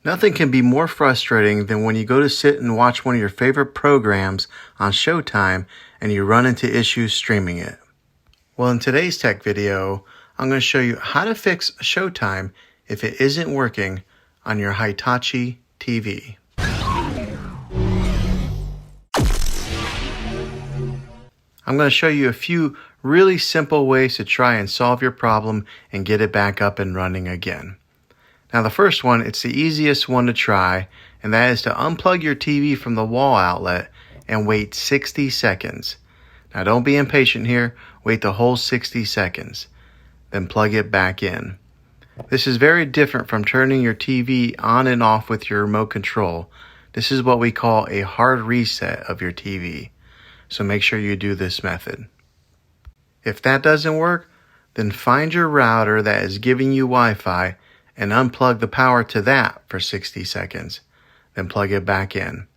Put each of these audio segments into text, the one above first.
Nothing can be more frustrating than when you go to sit and watch one of your favorite programs on Showtime and you run into issues streaming it. Well, in today's tech video, I'm going to show you how to fix Showtime if it isn't working on your Hitachi TV. I'm going to show you a few really simple ways to try and solve your problem and get it back up and running again. Now the first one, it's the easiest one to try, and that is to unplug your TV from the wall outlet and wait 60 seconds. Now don't be impatient here, wait the whole 60 seconds, then plug it back in. This is very different from turning your TV on and off with your remote control. This is what we call a hard reset of your TV. So make sure you do this method. If that doesn't work, then find your router that is giving you Wi-Fi and unplug the power to that for 60 seconds. Then plug it back in.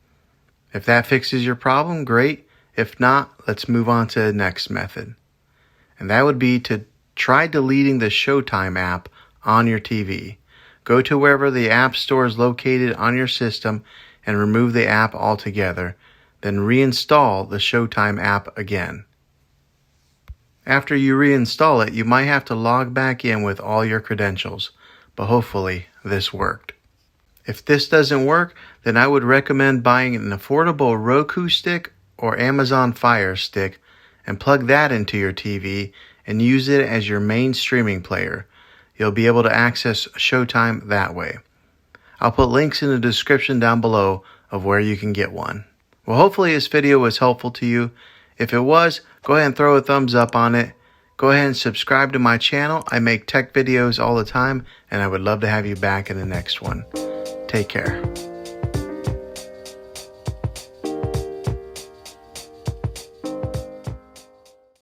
If that fixes your problem, great. If not, let's move on to the next method. And that would be to try deleting the Showtime app on your TV. Go to wherever the app store is located on your system and remove the app altogether. Then reinstall the Showtime app again. After you reinstall it, you might have to log back in with all your credentials, but hopefully this worked. If this doesn't work, then I would recommend buying an affordable Roku stick or Amazon Fire Stick and plug that into your TV and use it as your main streaming player. You'll be able to access Showtime that way. I'll put links in the description down below of where you can get one. Well, hopefully this video was helpful to you. If it was, go ahead and throw a thumbs up on it. Go ahead and subscribe to my channel. I make tech videos all the time, and I would love to have you back in the next one. Take care.